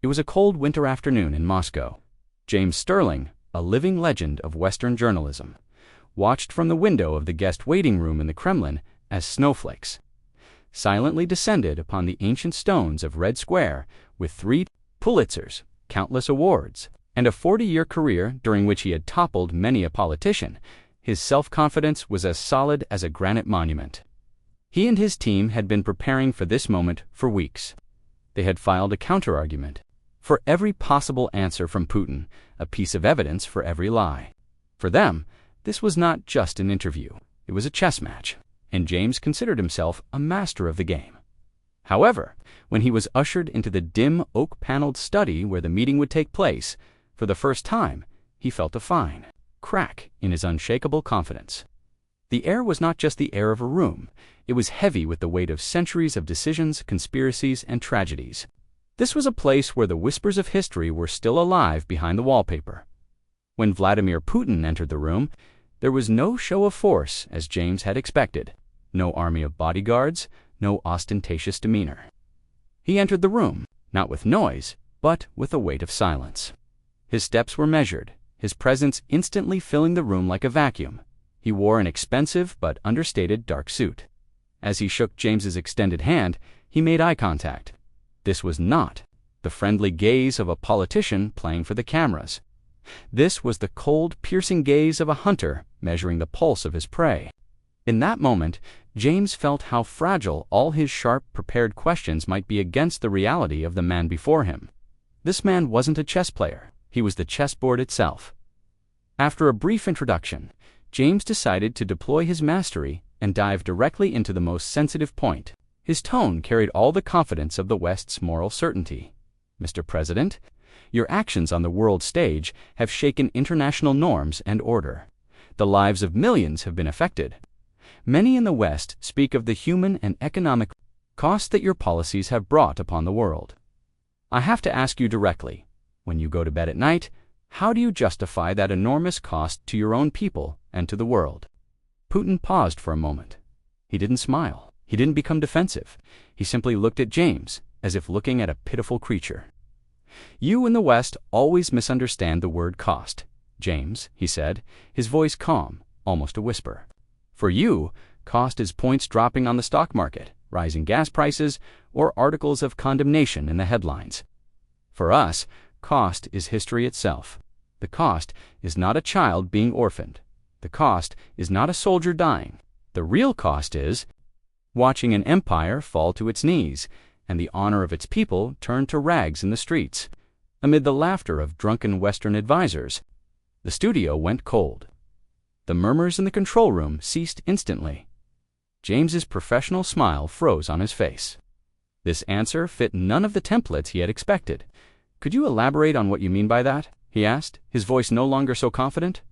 It was a cold winter afternoon in Moscow. James Sterling, a living legend of Western journalism, watched from the window of the guest waiting room in the Kremlin as snowflakes silently descended upon the ancient stones of Red Square. With 3 Pulitzers, countless awards, and a 40-year career during which he had toppled many a politician, his self-confidence was as solid as a granite monument. He and his team had been preparing for this moment for weeks. They had filed a counter-argument for every possible answer from Putin, a piece of evidence for every lie. For them, this was not just an interview. It was a chess match, and James considered himself a master of the game. However, when he was ushered into the dim, oak-paneled study where the meeting would take place, for the first time, he felt a fine crack in his unshakable confidence. The air was not just the air of a room. It was heavy with the weight of centuries of decisions, conspiracies, and tragedies. This was a place where the whispers of history were still alive behind the wallpaper. When Vladimir Putin entered the room, there was no show of force as James had expected, no army of bodyguards, no ostentatious demeanor. He entered the room, not with noise, but with a weight of silence. His steps were measured, his presence instantly filling the room like a vacuum. He wore an expensive but understated dark suit. As he shook James's extended hand, he made eye contact. This was not the friendly gaze of a politician playing for the cameras. This was the cold, piercing gaze of a hunter measuring the pulse of his prey. In that moment, James felt how fragile all his sharp, prepared questions might be against the reality of the man before him. This man wasn't a chess player. He was the chessboard itself. After a brief introduction, James decided to deploy his mastery and dive directly into the most sensitive point. His tone carried all the confidence of the West's moral certainty. "Mr. President, your actions on the world stage have shaken international norms and order. The lives of millions have been affected. Many in the West speak of the human and economic cost that your policies have brought upon the world. I have to ask you directly, when you go to bed at night, how do you justify that enormous cost to your own people and to the world?" Putin paused for a moment. He didn't smile. He didn't become defensive. He simply looked at James, as if looking at a pitiful creature. "You in the West always misunderstand the word cost, James," he said, his voice calm, almost a whisper. "For you, cost is points dropping on the stock market, rising gas prices, or articles of condemnation in the headlines. For us, cost is history itself. The cost is not a child being orphaned. The cost is not a soldier dying. The real cost is watching an empire fall to its knees and the honor of its people turn to rags in the streets. Amid the laughter of drunken Western advisors, the studio went cold. The murmurs in the control room ceased instantly. James's professional smile froze on his face. This answer fit none of the templates he had expected. "Could you elaborate on what you mean by that?" he asked, his voice no longer so confident.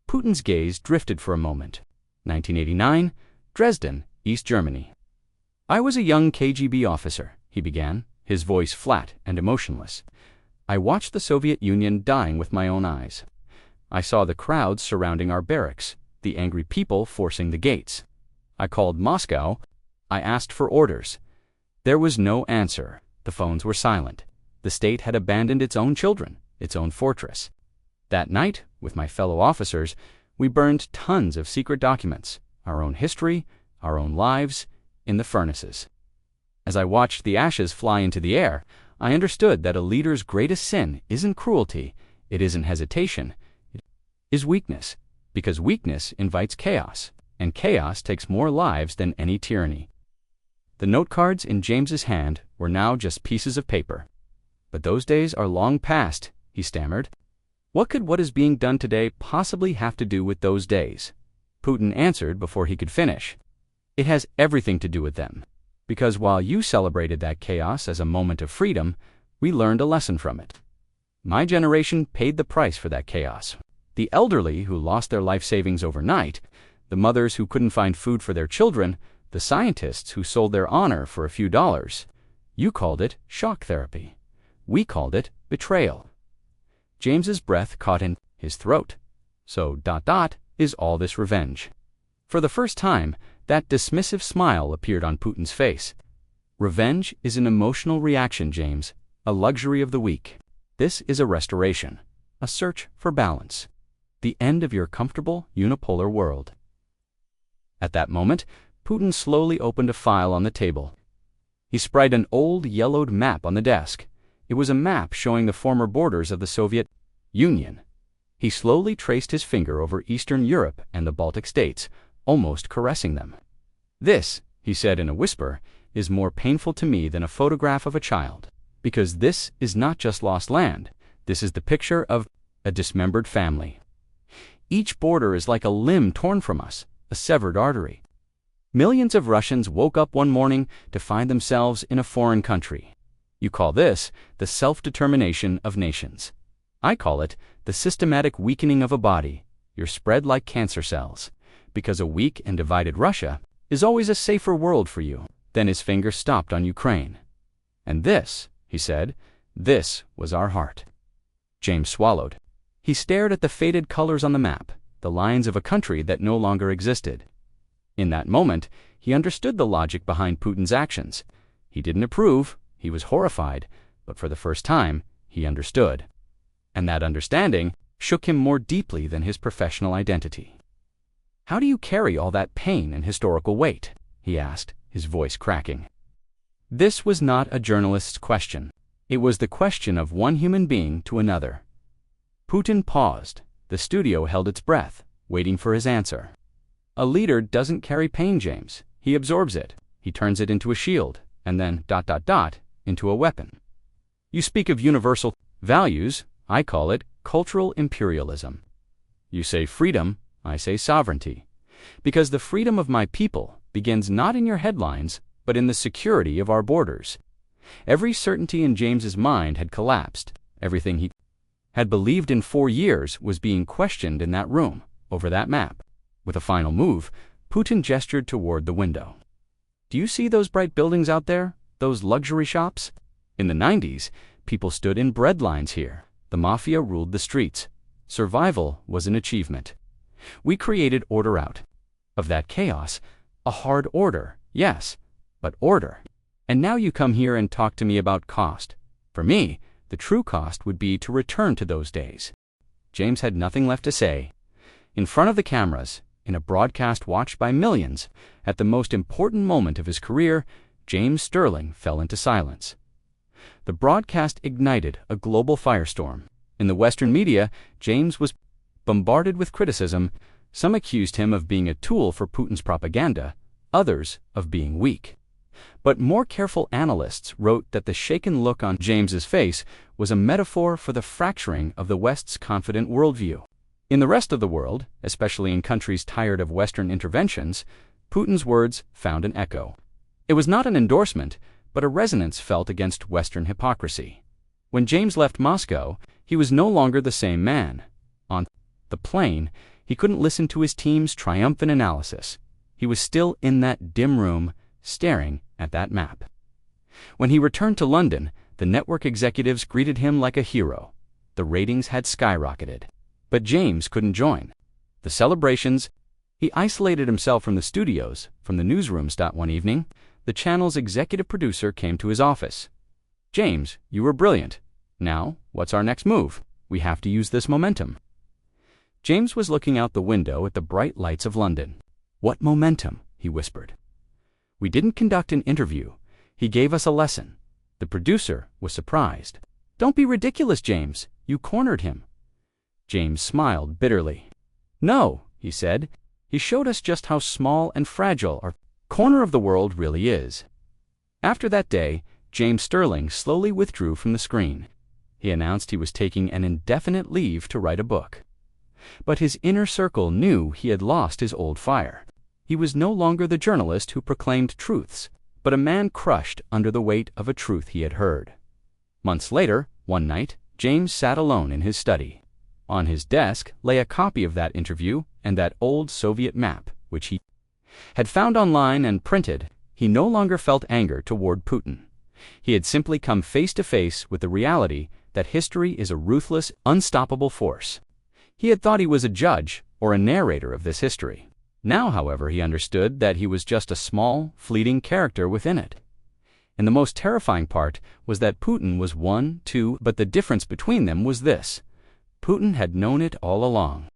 Putin's gaze drifted for a moment. 1989, Dresden, East Germany. "I was a young KGB officer," he began, his voice flat and emotionless. "I watched the Soviet Union dying with my own eyes. I saw the crowds surrounding our barracks, the angry people forcing the gates. I called Moscow. I asked for orders. There was no answer. The phones were silent. The state had abandoned its own children, its own fortress. That night, with my fellow officers, we burned tons of secret documents, our own history, our own lives, in the furnaces. As I watched the ashes fly into the air, I understood that a leader's greatest sin isn't cruelty, it isn't hesitation, it is weakness, because weakness invites chaos, and chaos takes more lives than any tyranny." The note cards in James's hand were now just pieces of paper. "But those days are long past," he stammered. "What could what is being done today possibly have to do with those days?" Putin answered before he could finish. "It has everything to do with them. Because while you celebrated that chaos as a moment of freedom, we learned a lesson from it. My generation paid the price for that chaos. The elderly who lost their life savings overnight, the mothers who couldn't find food for their children, the scientists who sold their honor for a few dollars. You called it shock therapy. We called it betrayal." James's breath caught in his throat. "So, is all this revenge?" For the first time, that dismissive smile appeared on Putin's face. "Revenge is an emotional reaction, James. a luxury of the weak. This is a restoration, a search for balance. The end of your comfortable unipolar world. At that moment, Putin slowly opened a file on the table. He spread an old yellowed map on the desk. It was a map showing the former borders of the Soviet Union. He slowly traced his finger over Eastern Europe and the Baltic states, almost caressing them. "This," he said in a whisper, "is more painful to me than a photograph of a child, because this is not just lost land. This is the picture of a dismembered family. Each border is like a limb torn from us, a severed artery. Millions of Russians woke up one morning to find themselves in a foreign country. You call this the self-determination of nations. I call it the systematic weakening of a body. You're spread like cancer cells, because a weak and divided Russia is always a safer world for you." Then his finger stopped on Ukraine. "And this," he said, "this was our heart." James swallowed. He stared at the faded colors on the map, the lines of a country that no longer existed. In that moment, he understood the logic behind Putin's actions. He didn't approve, he was horrified, but for the first time, he understood. And that understanding shook him more deeply than his professional identity. "How do you carry all that pain and historical weight?" he asked, his voice cracking. This was not a journalist's question. It was the question of one human being to another. Putin paused. The studio held its breath, waiting for his answer. "A leader doesn't carry pain, James. He absorbs it. He turns it into a shield, and then ... into a weapon. You speak of universal values. I call it cultural imperialism. You say freedom. I say sovereignty. Because the freedom of my people begins not in your headlines, but in the security of our borders." Every certainty in James's mind had collapsed. Everything he had believed in 4 years was being questioned in that room, over that map. With a final move, Putin gestured toward the window. "Do you see those bright buildings out there? Those luxury shops? In the 90s, people stood in bread lines here. The mafia ruled the streets. Survival was an achievement. We created order out of that chaos. A hard order, yes, but order. And now you come here and talk to me about cost. For me, the true cost would be to return to those days." James had nothing left to say. In front of the cameras, in a broadcast watched by millions, at the most important moment of his career, James Sterling fell into silence. The broadcast ignited a global firestorm. In the Western media, James was bombarded with criticism. Some accused him of being a tool for Putin's propaganda, others of being weak. But more careful analysts wrote that the shaken look on James's face was a metaphor for the fracturing of the West's confident worldview. In the rest of the world, especially in countries tired of Western interventions, Putin's words found an echo. It was not an endorsement, but a resonance felt against Western hypocrisy. When James left Moscow, he was no longer the same man. On the plane, he couldn't listen to his team's triumphant analysis. He was still in that dim room, staring at that map. When he returned to London, the network executives greeted him like a hero. The ratings had skyrocketed. But James couldn't join the celebrations. He isolated himself from the studios, from the newsrooms. One evening, the channel's executive producer came to his office. "James, you were brilliant. Now, what's our next move? We have to use this momentum." James was looking out the window at the bright lights of London. "What momentum?" he whispered. "We didn't conduct an interview. He gave us a lesson." The producer was surprised. "Don't be ridiculous, James. You cornered him." James smiled bitterly. "No," he said. "He showed us just how small and fragile our corner of the world really is." After that day, James Sterling slowly withdrew from the screen. He announced he was taking an indefinite leave to write a book. But his inner circle knew he had lost his old fire. He was no longer the journalist who proclaimed truths, but a man crushed under the weight of a truth he had heard. Months later, one night, James sat alone in his study. On his desk lay a copy of that interview and that old Soviet map, which he had found online and printed. He no longer felt anger toward Putin. He had simply come face to face with the reality that history is a ruthless, unstoppable force. He had thought he was a judge or a narrator of this history. Now, however, he understood that he was just a small, fleeting character within it. And the most terrifying part was that Putin was one, too, but the difference between them was this: Putin had known it all along.